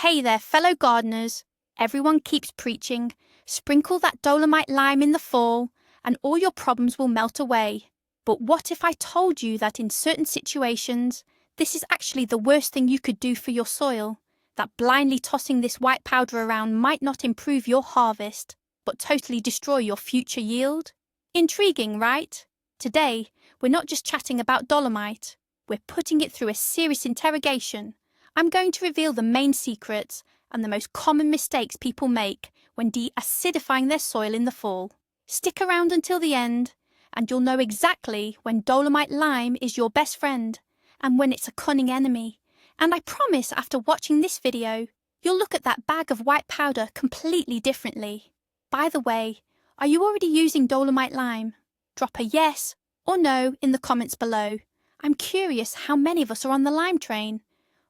Hey there, fellow gardeners. Everyone keeps preaching. Sprinkle that Dolomite lime in the fall, and all your problems will melt away. But what if I told you that in certain situations, this is actually the worst thing you could do for your soil? That blindly tossing this white powder around might not improve your harvest, but totally destroy your future yield? Intriguing, right? Today, we're not just chatting about Dolomite. We're putting it through a serious interrogation. I'm going to reveal the main secrets and the most common mistakes people make when de-acidifying their soil in the fall. Stick around until the end, and you'll know exactly when Dolomite lime is your best friend and when it's a cunning enemy. And I promise after watching this video, you'll look at that bag of white powder completely differently. By the way, are you already using Dolomite lime? Drop a yes or no in the comments below. I'm curious how many of us are on the lime train.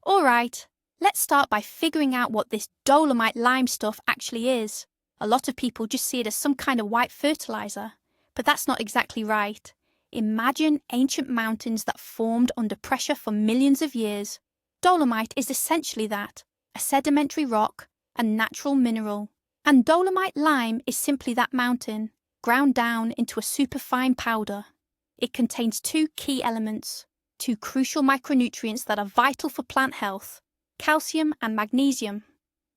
Alright, let's start by figuring out what this Dolomite lime stuff actually is. A lot of people just see it as some kind of white fertilizer, but that's not exactly right. Imagine ancient mountains that formed under pressure for millions of years. Dolomite is essentially that, a sedimentary rock, a natural mineral. And Dolomite lime is simply that mountain, ground down into a superfine powder. It contains two key elements, two crucial micronutrients that are vital for plant health, calcium and magnesium.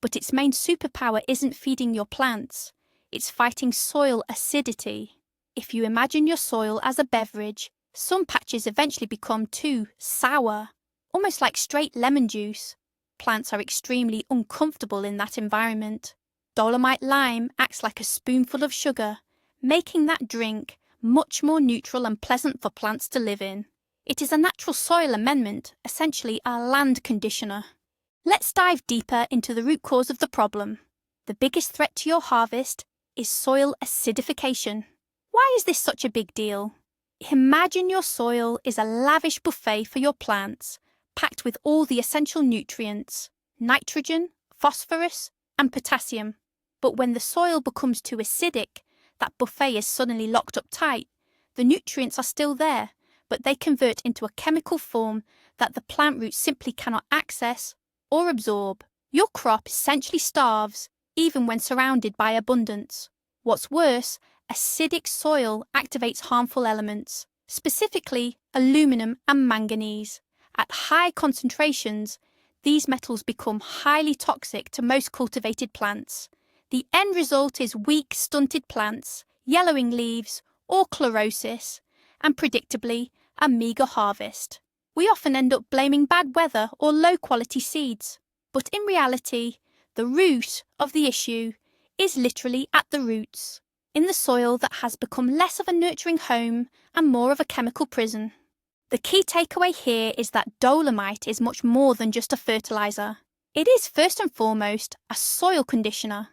But its main superpower isn't feeding your plants, it's fighting soil acidity. If you imagine your soil as a beverage, some patches eventually become too sour, almost like straight lemon juice. Plants are extremely uncomfortable in that environment. Dolomite lime acts like a spoonful of sugar, making that drink much more neutral and pleasant for plants to live in. It is a natural soil amendment, essentially a land conditioner. Let's dive deeper into the root cause of the problem. The biggest threat to your harvest is soil acidification. Why is this such a big deal? Imagine your soil is a lavish buffet for your plants, packed with all the essential nutrients, nitrogen, phosphorus, and potassium. But when the soil becomes too acidic, that buffet is suddenly locked up tight. The nutrients are still there, but they convert into a chemical form that the plant roots simply cannot access or absorb. Your crop essentially starves, even when surrounded by abundance. What's worse, acidic soil activates harmful elements, specifically aluminum and manganese. At high concentrations, these metals become highly toxic to most cultivated plants. The end result is weak, stunted plants, yellowing leaves, or chlorosis, and predictably, a meagre harvest. We often end up blaming bad weather or low-quality seeds, but in reality, the root of the issue is literally at the roots, in the soil that has become less of a nurturing home and more of a chemical prison. The key takeaway here is that Dolomite is much more than just a fertilizer. It is first and foremost a soil conditioner.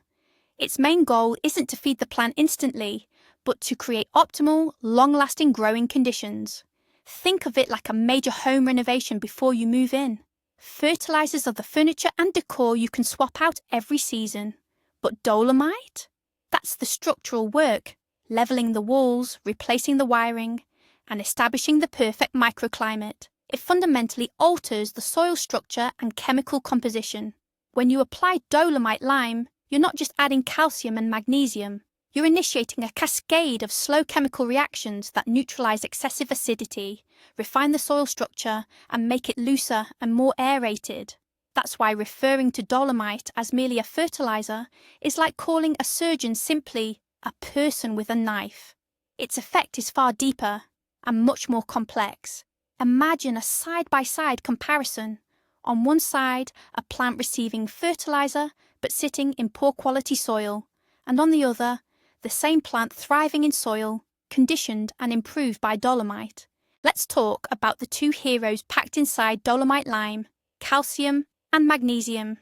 Its main goal isn't to feed the plant instantly, but to create optimal, long-lasting growing conditions. Think of it like a major home renovation before you move in. Fertilizers are the furniture and decor you can swap out every season. But Dolomite? That's the structural work, leveling the walls, replacing the wiring, and establishing the perfect microclimate. It fundamentally alters the soil structure and chemical composition. When you apply Dolomite lime, you're not just adding calcium and magnesium, you're initiating a cascade of slow chemical reactions that neutralize excessive acidity, refine the soil structure, and make it looser and more aerated. That's why referring to Dolomite as merely a fertilizer is like calling a surgeon simply a person with a knife. Its effect is far deeper and much more complex. Imagine a side-by-side comparison. On one side, a plant receiving fertilizer but sitting in poor quality soil, and on the other, the same plant thriving in soil, conditioned and improved by Dolomite. Let's talk about the two heroes packed inside Dolomite lime, calcium and magnesium.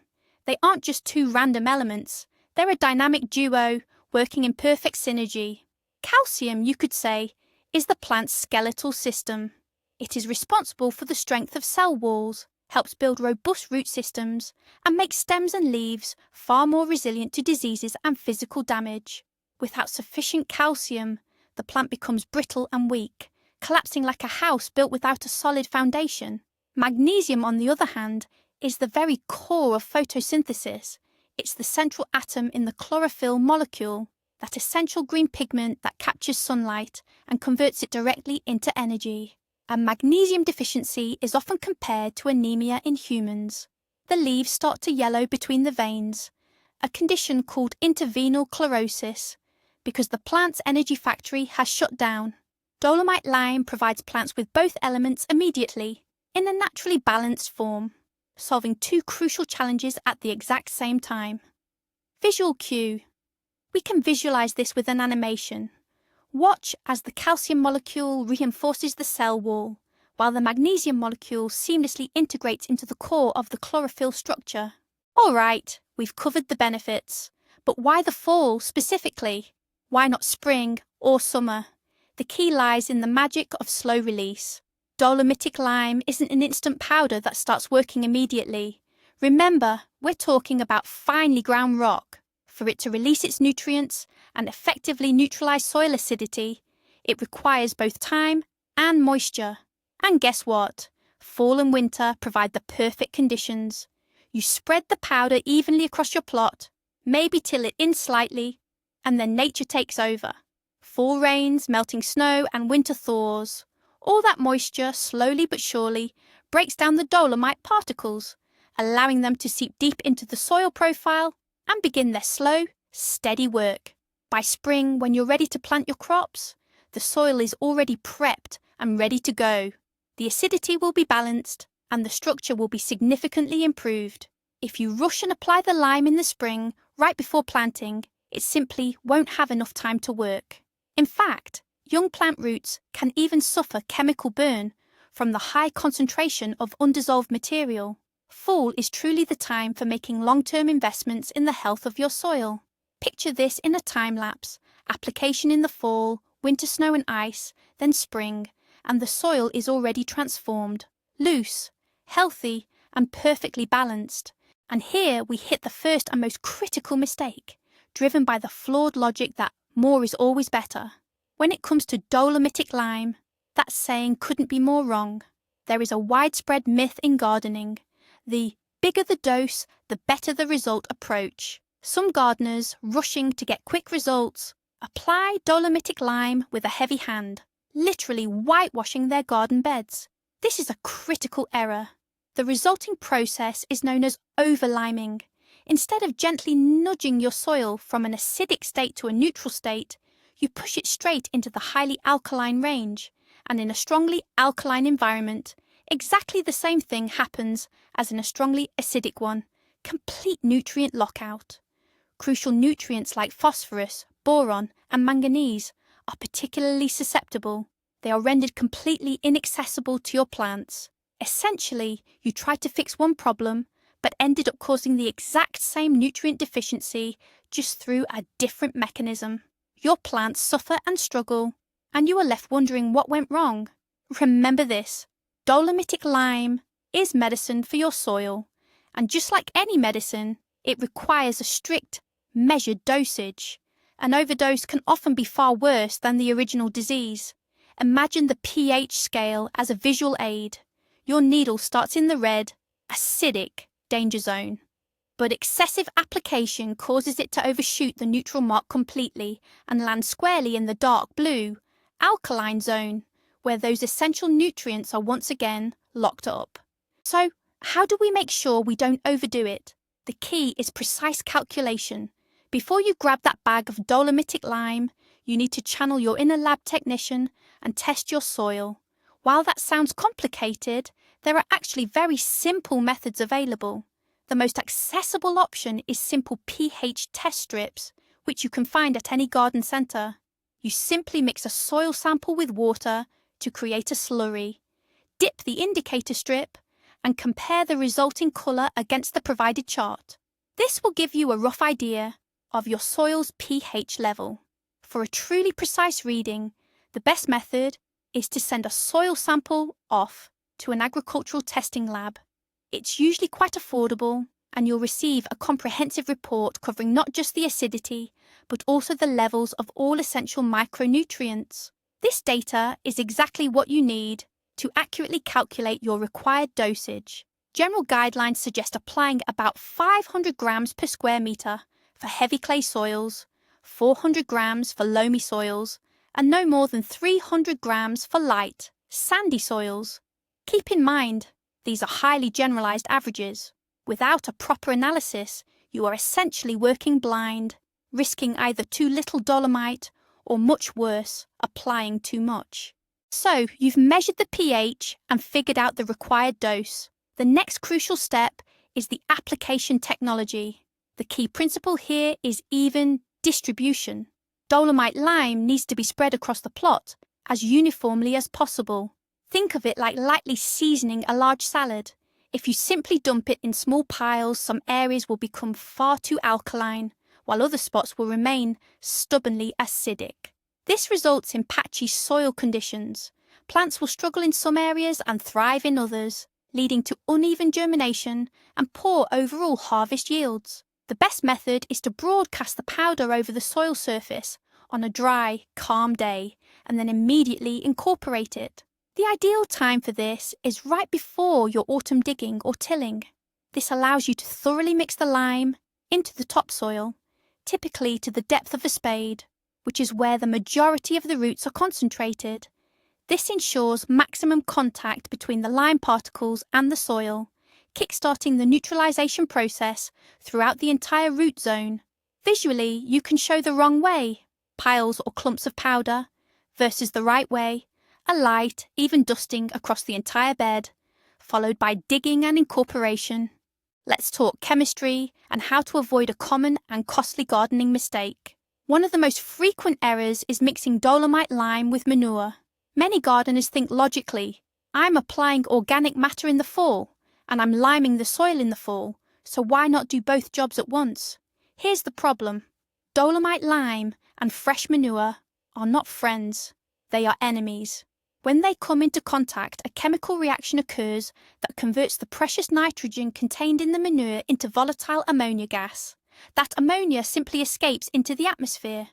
They aren't just two random elements, they're a dynamic duo working in perfect synergy. Calcium, you could say, is the plant's skeletal system. It is responsible for the strength of cell walls, helps build robust root systems, and makes stems and leaves far more resilient to diseases and physical damage. Without sufficient calcium, the plant becomes brittle and weak, collapsing like a house built without a solid foundation. Magnesium, on the other hand, is the very core of photosynthesis. It's the central atom in the chlorophyll molecule, that essential green pigment that captures sunlight and converts it directly into energy. A magnesium deficiency is often compared to anemia in humans. The leaves start to yellow between the veins, a condition called intervenal chlorosis, because the plant's energy factory has shut down. Dolomite lime provides plants with both elements immediately, in a naturally balanced form, solving two crucial challenges at the exact same time. Visual cue. We can visualize this with an animation. Watch as the calcium molecule reinforces the cell wall, while the magnesium molecule seamlessly integrates into the core of the chlorophyll structure. All right, we've covered the benefits, but why the fall specifically? Why not spring or summer? The key lies in the magic of slow release. Dolomitic lime isn't an instant powder that starts working immediately. Remember, we're talking about finely ground rock. For it to release its nutrients and effectively neutralize soil acidity, it requires both time and moisture. And guess what? Fall and winter provide the perfect conditions. You spread the powder evenly across your plot, maybe till it in slightly, and then nature takes over. Fall rains, melting snow, and winter thaws. All that moisture, slowly but surely, breaks down the dolomite particles, allowing them to seep deep into the soil profile and begin their slow, steady work. By spring, when you're ready to plant your crops, the soil is already prepped and ready to go. The acidity will be balanced and the structure will be significantly improved. If you rush and apply the lime in the spring, right before planting, it simply won't have enough time to work. In fact, young plant roots can even suffer chemical burn from the high concentration of undissolved material. Fall is truly the time for making long-term investments in the health of your soil. Picture this in a time-lapse. Application in the fall, winter snow and ice, then spring, and the soil is already transformed, loose, healthy, and perfectly balanced. And here we hit the first and most critical mistake, driven by the flawed logic that more is always better. When it comes to dolomitic lime, that saying couldn't be more wrong. There is a widespread myth in gardening, the bigger the dose, the better the result approach. Some gardeners, rushing to get quick results, apply dolomitic lime with a heavy hand, literally whitewashing their garden beds. This is a critical error. The resulting process is known as overliming. Instead of gently nudging your soil from an acidic state to a neutral state, you push it straight into the highly alkaline range, and in a strongly alkaline environment, exactly the same thing happens as in a strongly acidic one, complete nutrient lockout. Crucial nutrients like phosphorus, boron, and manganese are particularly susceptible. They are rendered completely inaccessible to your plants. Essentially, you tried to fix one problem, but ended up causing the exact same nutrient deficiency just through a different mechanism. Your plants suffer and struggle, and you are left wondering what went wrong. Remember this, dolomitic lime is medicine for your soil, and just like any medicine, it requires a strict, measured dosage. An overdose can often be far worse than the original disease. Imagine the pH scale as a visual aid. Your needle starts in the red, acidic, danger zone. But excessive application causes it to overshoot the neutral mark completely and land squarely in the dark blue, alkaline zone, where those essential nutrients are once again locked up. So, how do we make sure we don't overdo it? The key is precise calculation. Before you grab that bag of dolomitic lime, you need to channel your inner lab technician and test your soil. While that sounds complicated, there are actually very simple methods available. The most accessible option is simple pH test strips, which you can find at any garden centre. You simply mix a soil sample with water to create a slurry, dip the indicator strip, and compare the resulting colour against the provided chart. This will give you a rough idea of your soil's pH level. For a truly precise reading, the best method is to send a soil sample off to an agricultural testing lab. It's usually quite affordable, and you'll receive a comprehensive report covering not just the acidity, but also the levels of all essential micronutrients. This data is exactly what you need to accurately calculate your required dosage. General guidelines suggest applying about 500 grams per square metre for heavy clay soils, 400 grams for loamy soils, and no more than 300 grams for light, sandy soils. Keep in mind, these are highly generalised averages. Without a proper analysis, you are essentially working blind, risking either too little dolomite or, much worse, applying too much. So, you've measured the pH and figured out the required dose. The next crucial step is the application technology. The key principle here is even distribution. Dolomite lime needs to be spread across the plot as uniformly as possible. Think of it like lightly seasoning a large salad. If you simply dump it in small piles, some areas will become far too alkaline, while other spots will remain stubbornly acidic. This results in patchy soil conditions. Plants will struggle in some areas and thrive in others, leading to uneven germination and poor overall harvest yields. The best method is to broadcast the powder over the soil surface on a dry, calm day and then immediately incorporate it. The ideal time for this is right before your autumn digging or tilling. This allows you to thoroughly mix the lime into the topsoil, typically to the depth of a spade, which is where the majority of the roots are concentrated. This ensures maximum contact between the lime particles and the soil, kickstarting the neutralization process throughout the entire root zone. Visually, you can show the wrong way, piles or clumps of powder, versus the right way, a light, even dusting across the entire bed, followed by digging and incorporation. Let's talk chemistry and how to avoid a common and costly gardening mistake. One of the most frequent errors is mixing dolomite lime with manure. Many gardeners think logically, I'm applying organic matter in the fall, and I'm liming the soil in the fall, so why not do both jobs at once? Here's the problem. Dolomite lime and fresh manure are not friends, they are enemies. When they come into contact, a chemical reaction occurs that converts the precious nitrogen contained in the manure into volatile ammonia gas. That ammonia simply escapes into the atmosphere.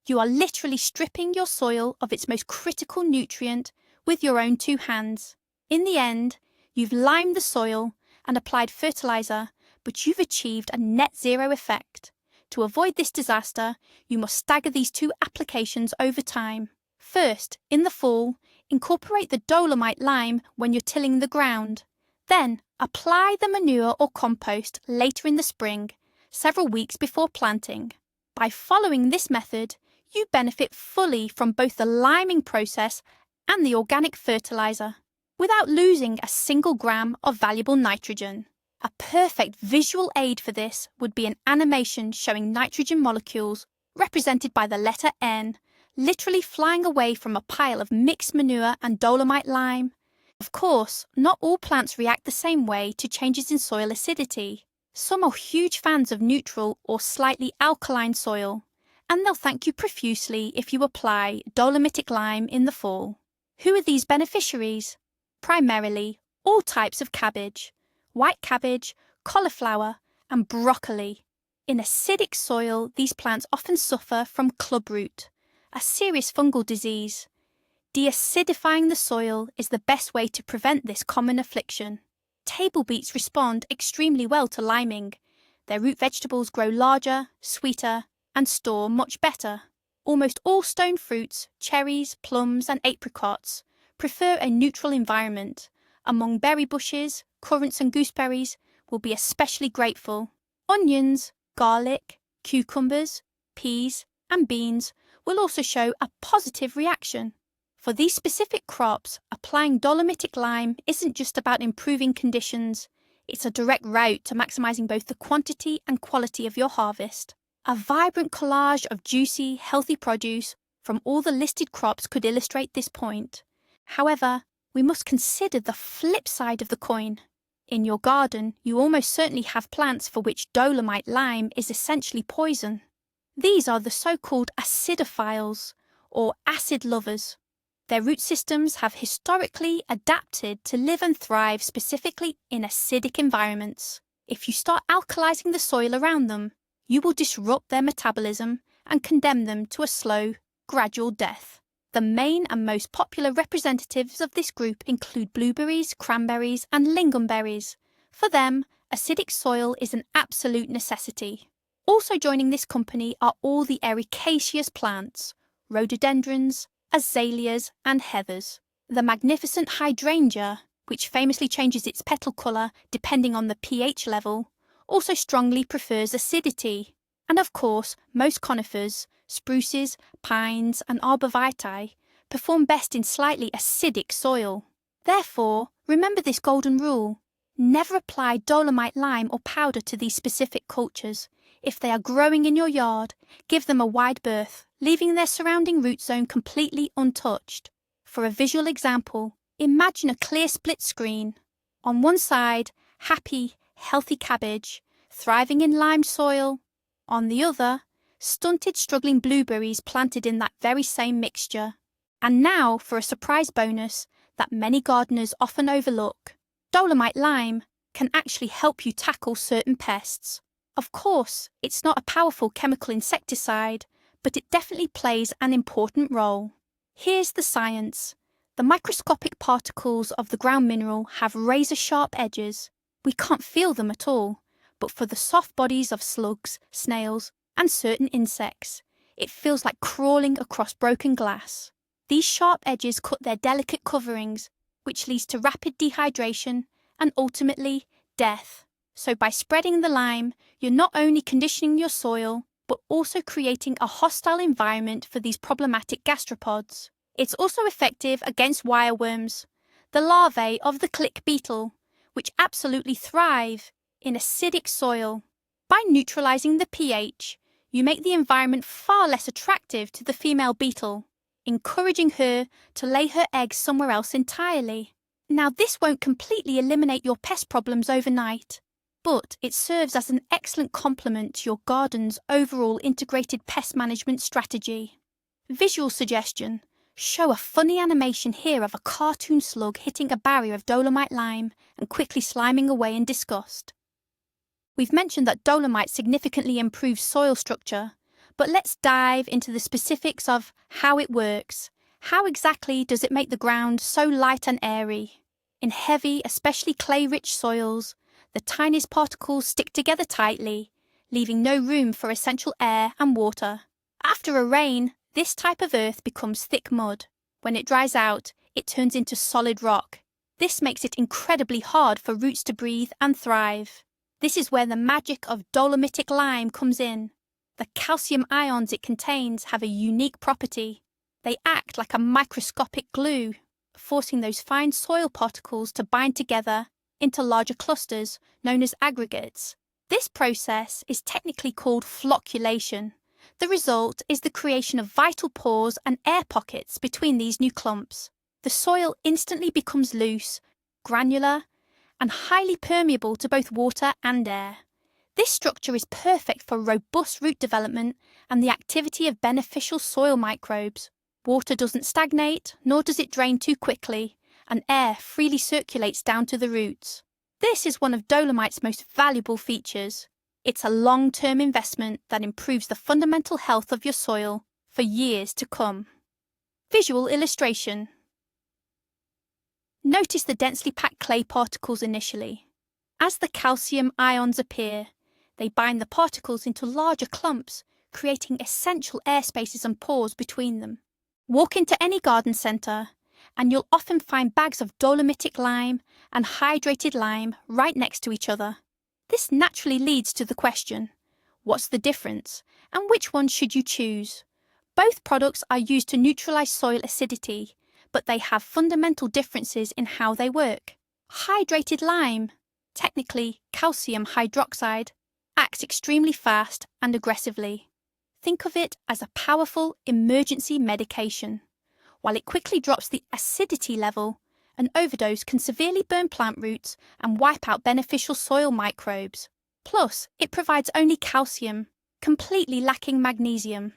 You are literally stripping your soil of its most critical nutrient with your own two hands. In the end, you've limed the soil and applied fertilizer, but you've achieved a net zero effect. To avoid this disaster, you must stagger these two applications over time. First, in the fall, incorporate the dolomite lime when you're tilling the ground. Then, apply the manure or compost later in the spring, several weeks before planting. By following this method, you benefit fully from both the liming process and the organic fertilizer, without losing a single gram of valuable nitrogen. A perfect visual aid for this would be an animation showing nitrogen molecules, represented by the letter N, literally flying away from a pile of mixed manure and dolomite lime. Of course, not all plants react the same way to changes in soil acidity. Some are huge fans of neutral or slightly alkaline soil, and they'll thank you profusely if you apply dolomitic lime in the fall. Who are these beneficiaries? Primarily, all types of cabbage, white cabbage, cauliflower, and broccoli. In acidic soil, these plants often suffer from clubroot, a serious fungal disease. De-acidifying the soil is the best way to prevent this common affliction. Table beets respond extremely well to liming. Their root vegetables grow larger, sweeter, and store much better. Almost all stone fruits, cherries, plums, and apricots prefer a neutral environment. Among berry bushes, currants and gooseberries will be especially grateful. Onions, garlic, cucumbers, peas, and beans will also show a positive reaction. For these specific crops, applying dolomitic lime isn't just about improving conditions, it's a direct route to maximising both the quantity and quality of your harvest. A vibrant collage of juicy, healthy produce from all the listed crops could illustrate this point. However, we must consider the flip side of the coin. In your garden, you almost certainly have plants for which dolomite lime is essentially poison. These are the so-called acidophiles, or acid lovers. Their root systems have historically adapted to live and thrive specifically in acidic environments. If you start alkalizing the soil around them, you will disrupt their metabolism and condemn them to a slow, gradual death. The main and most popular representatives of this group include blueberries, cranberries, and lingonberries, For them, acidic soil is an absolute necessity. Also joining this company are all the ericaceous plants, rhododendrons, azaleas and heathers. The magnificent hydrangea, which famously changes its petal colour depending on the pH level, also strongly prefers acidity. And of course, most conifers, spruces, pines and arborvitae perform best in slightly acidic soil. Therefore, remember this golden rule. Never apply dolomite lime or powder to these specific cultures. If they are growing in your yard, give them a wide berth, leaving their surrounding root zone completely untouched. For a visual example, imagine a clear split screen. On one side, happy, healthy cabbage, thriving in lime soil. On the other, stunted, struggling blueberries planted in that very same mixture. And now for a surprise bonus that many gardeners often overlook. Dolomite lime can actually help you tackle certain pests. Of course, it's not a powerful chemical insecticide, but it definitely plays an important role. Here's the science. The microscopic particles of the ground mineral have razor-sharp edges. We can't feel them at all, but for the soft bodies of slugs, snails, and certain insects, it feels like crawling across broken glass. These sharp edges cut their delicate coverings, which leads to rapid dehydration and ultimately death. So by spreading the lime, you're not only conditioning your soil, but also creating a hostile environment for these problematic gastropods. It's also effective against wireworms, the larvae of the click beetle, which absolutely thrive in acidic soil. By neutralizing the pH, you make the environment far less attractive to the female beetle, encouraging her to lay her eggs somewhere else entirely. Now, this won't completely eliminate your pest problems overnight, but it serves as an excellent complement to your garden's overall integrated pest management strategy. Visual suggestion. Show a funny animation here of a cartoon slug hitting a barrier of dolomite lime and quickly sliming away in disgust. We've mentioned that dolomite significantly improves soil structure, but let's dive into the specifics of how it works. How exactly does it make the ground so light and airy? In heavy, especially clay-rich soils, the tiniest particles stick together tightly, leaving no room for essential air and water. After a rain, this type of earth becomes thick mud. When it dries out, it turns into solid rock. This makes it incredibly hard for roots to breathe and thrive. This is where the magic of dolomitic lime comes in. The calcium ions it contains have a unique property. They act like a microscopic glue, forcing those fine soil particles to bind together into larger clusters known as aggregates. This process is technically called flocculation. The result is the creation of vital pores and air pockets between these new clumps. The soil instantly becomes loose, granular, and highly permeable to both water and air. This structure is perfect for robust root development and the activity of beneficial soil microbes. Water doesn't stagnate, nor does it drain too quickly, and air freely circulates down to the roots. This is one of dolomite's most valuable features. It's a long-term investment that improves the fundamental health of your soil for years to come. Visual illustration. Notice the densely packed clay particles initially. As the calcium ions appear, they bind the particles into larger clumps, creating essential air spaces and pores between them. Walk into any garden centre, and you'll often find bags of dolomitic lime and hydrated lime right next to each other. This naturally leads to the question, what's the difference, and which one should you choose? Both products are used to neutralise soil acidity, but they have fundamental differences in how they work. Hydrated lime, technically calcium hydroxide, acts extremely fast and aggressively. Think of it as a powerful emergency medication. While it quickly drops the acidity level, an overdose can severely burn plant roots and wipe out beneficial soil microbes. Plus, it provides only calcium, completely lacking magnesium.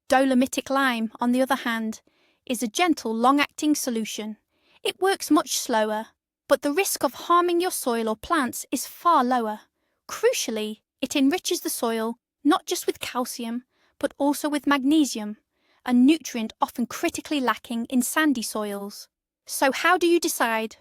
Dolomitic lime, on the other hand, is a gentle, long-acting solution. It works much slower, but the risk of harming your soil or plants is far lower. Crucially, it enriches the soil not just with calcium, but also with magnesium, a nutrient often critically lacking in sandy soils. So how do you decide?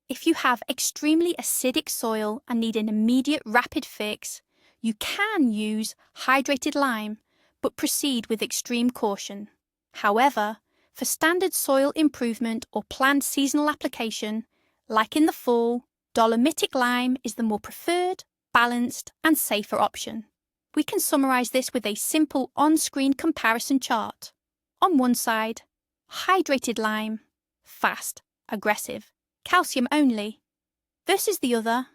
If you have extremely acidic soil and need an immediate rapid fix, you can use hydrated lime, but proceed with extreme caution. However, for standard soil improvement or planned seasonal application, like in the fall, dolomitic lime is the more preferred, balanced, and safer option. We can summarize this with a simple on-screen comparison chart. On one side, hydrated lime, fast, aggressive, calcium only, versus the other,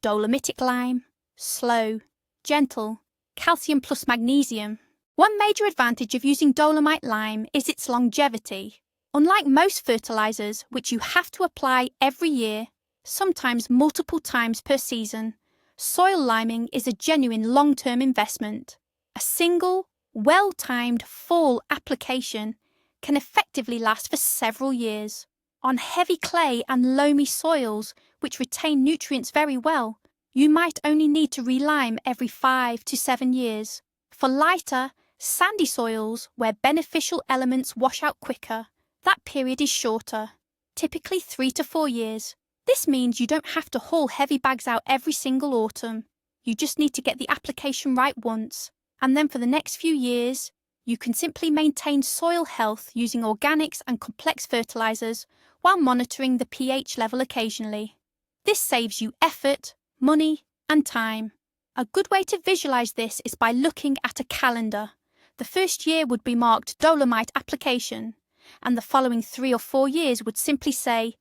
dolomitic lime, slow, gentle, calcium plus magnesium. One major advantage of using dolomite lime is its longevity. Unlike most fertilizers, which you have to apply every year, sometimes multiple times per season, soil liming is a genuine long-term investment. A single, well-timed fall application can effectively last for several years. On heavy clay and loamy soils, which retain nutrients very well, you might only need to relime every 5 to 7 years. For lighter, sandy soils where beneficial elements wash out quicker, that period is shorter, typically 3 to 4 years. This means you don't have to haul heavy bags out every single autumn. You just need to get the application right once, and then for the next few years, you can simply maintain soil health using organics and complex fertilizers while monitoring the pH level occasionally. This saves you effort, money, and time. A good way to visualize this is by looking at a calendar. The first year would be marked dolomite application, and the following 3 or 4 years would simply say,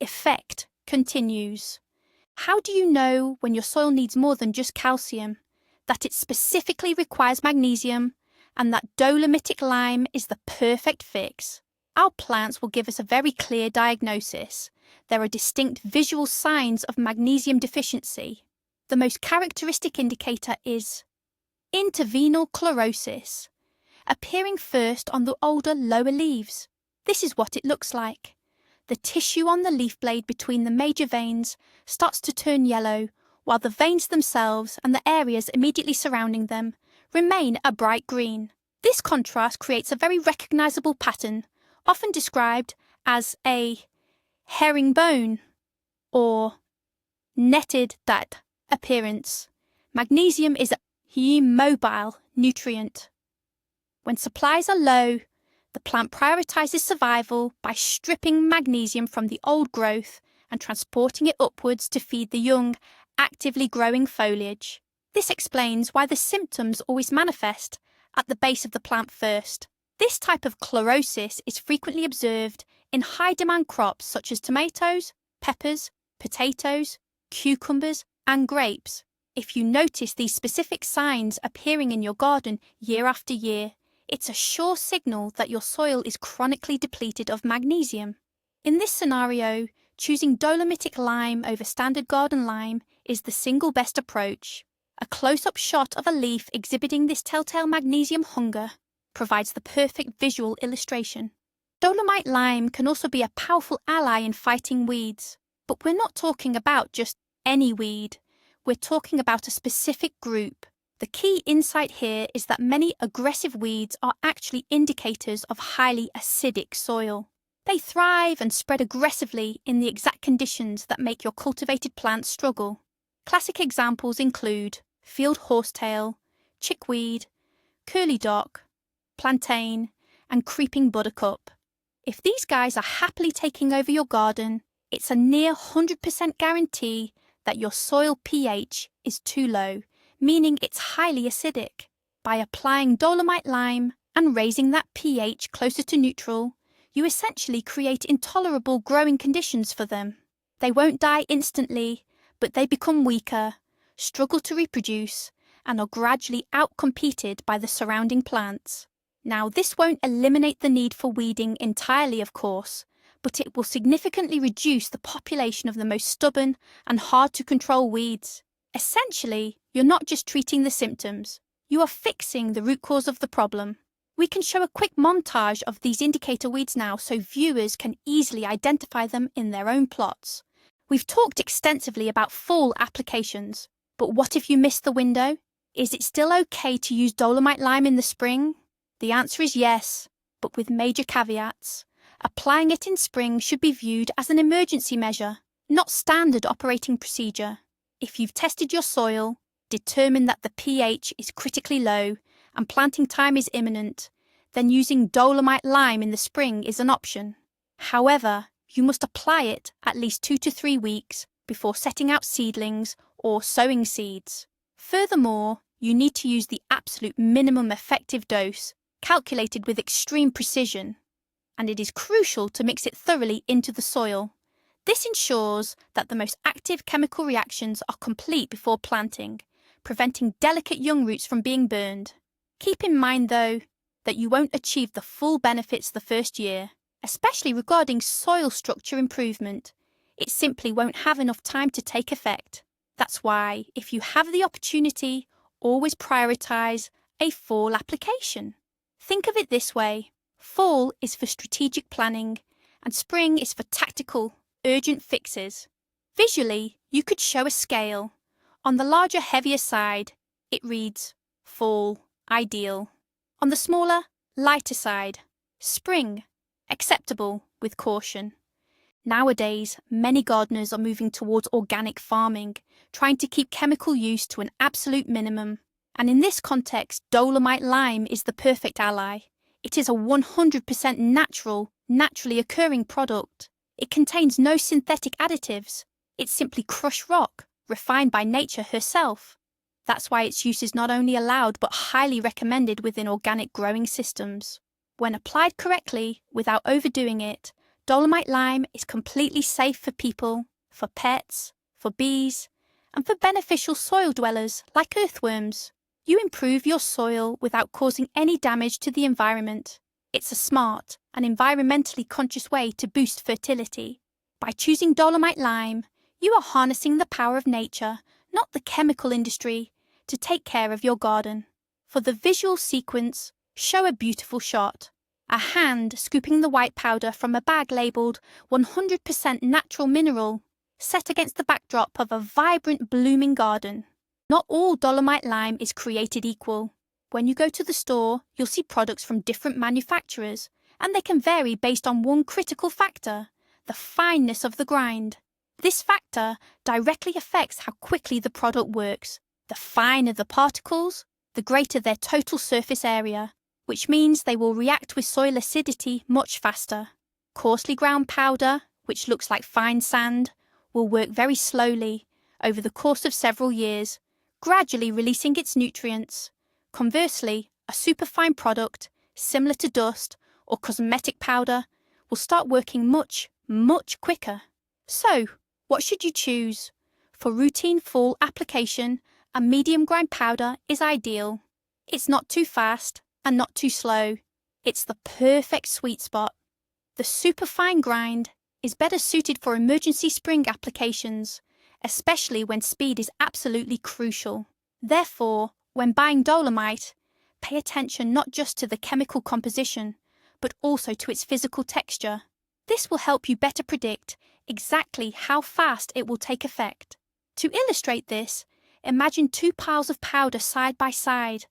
effect continues. How do you know when your soil needs more than just calcium, that it specifically requires magnesium, and that dolomitic lime is the perfect fix? Our plants will give us a very clear diagnosis. There are distinct visual signs of magnesium deficiency. The most characteristic indicator is intervenal chlorosis, appearing first on the older, lower leaves. This is what it looks like. The tissue on the leaf blade between the major veins starts to turn yellow, while the veins themselves and the areas immediately surrounding them remain a bright green. This contrast creates a very recognizable pattern, often described as a herringbone or netted dot appearance. Magnesium is a immobile nutrient. When supplies are low, the plant prioritizes survival by stripping magnesium from the old growth and transporting it upwards to feed the young, actively growing foliage. This explains why the symptoms always manifest at the base of the plant first. This type of chlorosis is frequently observed in high-demand crops such as tomatoes, peppers, potatoes, cucumbers, and grapes. If you notice these specific signs appearing in your garden year after year, it's a sure signal that your soil is chronically depleted of magnesium. In this scenario, choosing dolomitic lime over standard garden lime is the single best approach. A close-up shot of a leaf exhibiting this telltale magnesium hunger provides the perfect visual illustration. Dolomite lime can also be a powerful ally in fighting weeds, but we're not talking about just any weed. We're talking about a specific group. The key insight here is that many aggressive weeds are actually indicators of highly acidic soil. They thrive and spread aggressively in the exact conditions that make your cultivated plants struggle. Classic examples include field horsetail, chickweed, curly dock, plantain, and creeping buttercup. If these guys are happily taking over your garden, it's a near 100% guarantee that your soil pH is too low, meaning it's highly acidic. By applying dolomite lime and raising that pH closer to neutral, you essentially create intolerable growing conditions for them. They won't die instantly, but they become weaker, struggle to reproduce, and are gradually outcompeted by the surrounding plants. Now, this won't eliminate the need for weeding entirely, of course, but it will significantly reduce the population of the most stubborn and hard-to-control weeds. Essentially, you're not just treating the symptoms, you are fixing the root cause of the problem. We can show a quick montage of these indicator weeds now so viewers can easily identify them in their own plots. We've talked extensively about fall applications, but what if you missed the window? Is it still okay to use dolomite lime in the spring? The answer is yes, but with major caveats. Applying it in spring should be viewed as an emergency measure. not standard operating procedure. If you've tested your soil, determined that the pH is critically low and planting time is imminent, then using Dolomite lime in the spring is an option. However, you must apply it at least 2 to 3 weeks before setting out seedlings or sowing seeds. Furthermore, you need to use the absolute minimum effective dose, calculated with extreme precision, and it is crucial to mix it thoroughly into the soil. This ensures that the most active chemical reactions are complete before planting, preventing delicate young roots from being burned. Keep in mind, though, that you won't achieve the full benefits the first year, especially regarding soil structure improvement. It simply won't have enough time to take effect. That's why, if you have the opportunity, always prioritize a fall application. Think of it this way: fall is for strategic planning, and spring is for tactical, urgent fixes. Visually, you could show a scale. On the larger, heavier side, it reads fall, ideal. On the smaller, lighter side, spring, acceptable with caution. Nowadays, many gardeners are moving towards organic farming, trying to keep chemical use to an absolute minimum. And in this context, Dolomite lime is the perfect ally. It is a 100% natural, naturally occurring product. It contains no synthetic additives. It's simply crushed rock, refined by nature herself. That's why its use is not only allowed but highly recommended within organic growing systems. When applied correctly, without overdoing it, Dolomite lime is completely safe for people, for pets, for bees, and for beneficial soil dwellers like earthworms. You improve your soil without causing any damage to the environment. It's a smart and environmentally conscious way to boost fertility. By choosing Dolomite lime, you are harnessing the power of nature, not the chemical industry, to take care of your garden. For the visual sequence, show a beautiful shot. A hand scooping the white powder from a bag labelled 100% natural mineral, set against the backdrop of a vibrant blooming garden. Not all Dolomite lime is created equal. When you go to the store, you'll see products from different manufacturers, and they can vary based on one critical factor: the fineness of the grind. This factor directly affects how quickly the product works. The finer the particles, the greater their total surface area, which means they will react with soil acidity much faster. Coarsely ground powder, which looks like fine sand, will work very slowly over the course of several years, gradually releasing its nutrients. Conversely, a superfine product, similar to dust or cosmetic powder, will start working much, much quicker. So, what should you choose? For routine fall application, a medium grind powder is ideal. It's not too fast and not too slow. It's the perfect sweet spot. The superfine grind is better suited for emergency spring applications, especially when speed is absolutely crucial. Therefore, when buying Dolomite, pay attention not just to the chemical composition, but also to its physical texture. This will help you better predict exactly how fast it will take effect. To illustrate this, imagine 2 piles of powder side by side,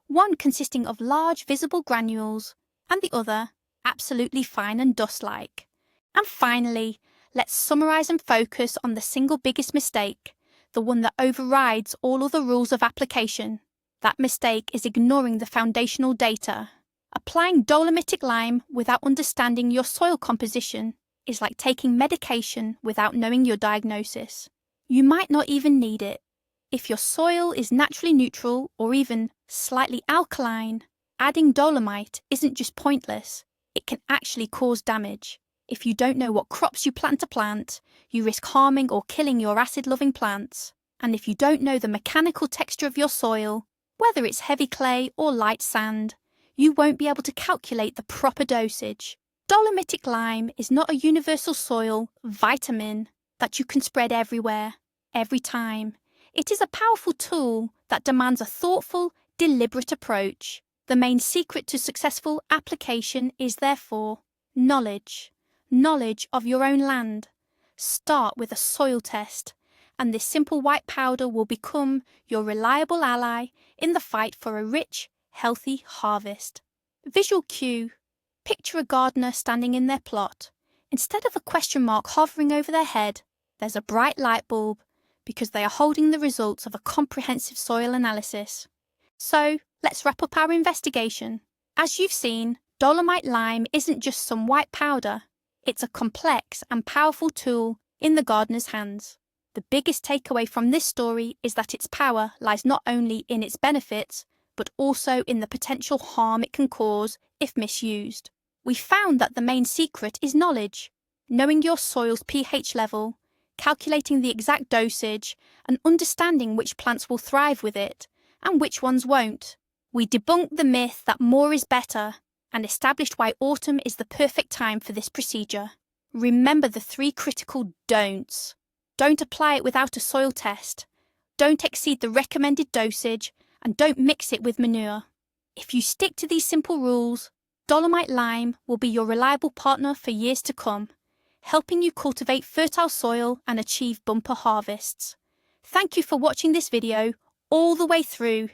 one consisting of large visible granules, and the other absolutely fine and dust-like. And finally, let's summarize and focus on the single biggest mistake, the one that overrides all other rules of application. That mistake is ignoring the foundational data. Applying dolomitic lime without understanding your soil composition is like taking medication without knowing your diagnosis. You might not even need it. If your soil is naturally neutral or even slightly alkaline, adding dolomite isn't just pointless, it can actually cause damage. If you don't know what crops you plan to plant, you risk harming or killing your acid-loving plants. And if you don't know the mechanical texture of your soil, whether it's heavy clay or light sand, you won't be able to calculate the proper dosage. Dolomitic lime is not a universal soil vitamin that you can spread everywhere, every time. It is a powerful tool that demands a thoughtful, deliberate approach. The main secret to successful application is therefore knowledge. Knowledge of your own land. Start with a soil test, and this simple white powder will become your reliable ally in the fight for a rich, healthy harvest. Visual cue. Picture a gardener standing in their plot. Instead of a question mark hovering over their head, There's a bright light bulb because they are holding the results of a comprehensive soil analysis. So, let's wrap up our investigation. As you've seen, Dolomite lime isn't just some white powder. It's a complex and powerful tool in the gardener's hands. The biggest takeaway from this story is that its power lies not only in its benefits, but also in the potential harm it can cause if misused. We found that the main secret is knowledge, knowing your soil's pH level, calculating the exact dosage, and understanding which plants will thrive with it and which ones won't. We debunked the myth that more is better and established why autumn is the perfect time for this procedure. Remember the 3 critical don'ts. Don't apply it without a soil test, don't exceed the recommended dosage, and don't mix it with manure. If you stick to these simple rules, Dolomite lime will be your reliable partner for years to come, helping you cultivate fertile soil and achieve bumper harvests. Thank you for watching this video all the way through.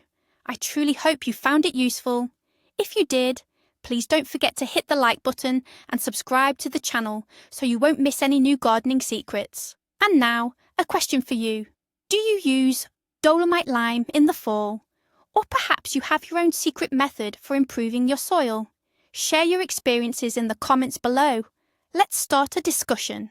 I truly hope you found it useful. If you did, please don't forget to hit the like button and subscribe to the channel so you won't miss any new gardening secrets. And now, a question for you. Do you use Dolomite lime in the fall? Or perhaps you have your own secret method for improving your soil? Share your experiences in the comments below. Let's start a discussion.